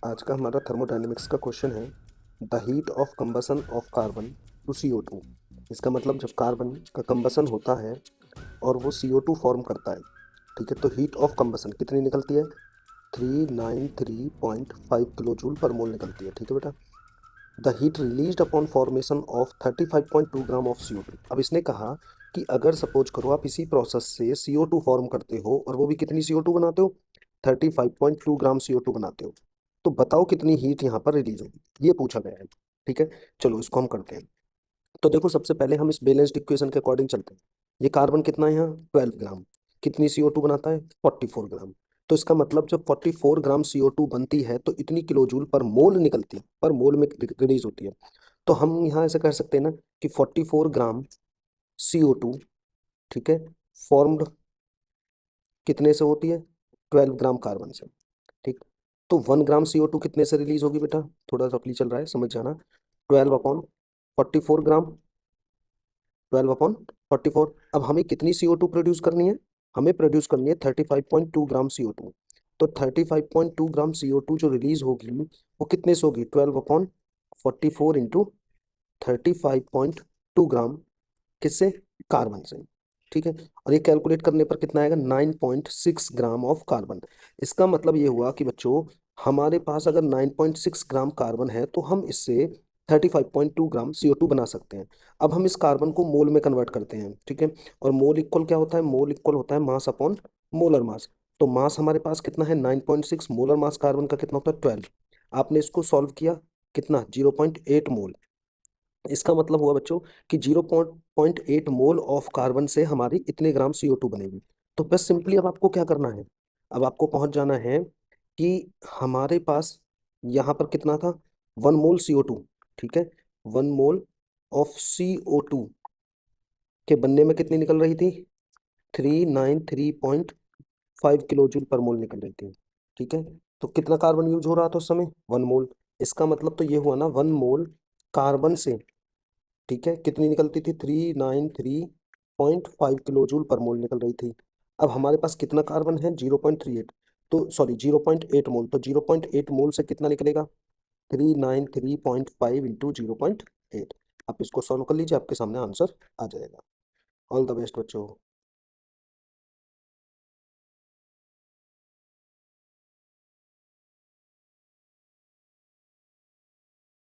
आज का हमारा थर्मोडायनेमिक्स का क्वेश्चन है the heat of combustion of carbon to CO2। इसका मतलब जब कार्बन का कंबसन होता है और वो CO2 फॉर्म करता है, ठीक है, तो हीट ऑफ कंबसन कितनी निकलती है? 393.5 किलो जूल पर मोल निकलती है। ठीक है बेटा। The heat released upon formation of 35.2 gram of CO2। अब इसने कहा कि अगर सपोज करो आप इसी प्रोसेस से CO2 फॉर्म करते हो और वो भी कितनी CO2 बनाते हो? 35.2 ग्राम CO2 बनाते हो, तो बताओ कितनी हीट यहाँ पर रिलीज होगी, ये पूछा गया है। ठीक है, चलो इसको हम करते हैं। तो देखो सबसे पहले हम इस बैलेंस्ड इक्वेशन के अकॉर्डिंग चलते हैं। ये कार्बन कितना है यहाँ? 12 ग्राम। कितनी CO2 बनाता है? 44 ग्राम। तो इसका मतलब जब 44 ग्राम CO2 बनती है तो इतनी किलो जूल पर मोल निकलती है, पर मोल में रिलीज होती है। तो हम यहाँ ऐसे कर सकते हैं ना कि 44 ग्राम CO2, ठीक है, फॉर्म्ड कितने से होती है? 12 ग्राम कार्बन से। ठीक। तो 1 ग्राम CO2 कितने से रिलीज होगी बेटा? थोड़ा रफली चल रहा है, समझ जाना। 12/44 ग्राम। 12/44। अब हमें कितनी CO2 प्रोड्यूस करनी है? हमें प्रोड्यूस करनी है 35.2 ग्राम CO2। तो 35.2 ग्राम CO2 जो रिलीज होगी वो कितने से होगी? 12/44 इंटू 35.2 ग्राम। किससे? कार्बन से। ठीक है। और ये कैलकुलेट करने पर कितना आएगा? 9.6 ग्राम ऑफ कार्बन। इसका मतलब ये हुआ कि बच्चों हमारे पास अगर 9.6 ग्राम कार्बन है तो हम इससे 35.2 ग्राम CO2 बना सकते हैं। अब हम इस कार्बन को मोल में कन्वर्ट करते हैं। ठीक है। और मोल इक्वल क्या होता है? मोल इक्वल होता है मास अपॉन मोलर मास। तो मास हमारे पास कितना है? 9.6। मोलर मास कार्बन का कितना होता है? 12। आपने इसको सॉल्व किया, कितना? 0.8 मोल। इसका मतलब हुआ बच्चों कि 0.8 मोल ऑफ कार्बन से हमारी इतने ग्राम CO2 बनेगी। तो बस सिंपली अब आपको क्या करना है? अब आपको पहुंच जाना है कि हमारे पास यहाँ पर कितना था? 1 मोल CO2। ठीक है। 1 मोल ऑफ CO2 के बनने में कितनी निकल रही थी? 393.5 किलो जूल पर मोल निकल रही थी। ठीक है। तो कितना कार्बन यूज हो रहा था उस समय? 1 मोल। इसका मतलब तो ये हुआ ना, 1 मोल कार्बन से, ठीक है, कितनी निकलती थी? 393.5 किलो जूल पर मोल निकल रही थी। अब हमारे पास कितना कार्बन है? 0.38। तो सॉरी 0.8 मोल। तो 0.8 मोल से कितना निकलेगा? 393.5 इंटू 0.8। आप इसको सॉल्व कर लीजिए, आपके सामने आंसर आ जाएगा। ऑल द बेस्ट बच्चों।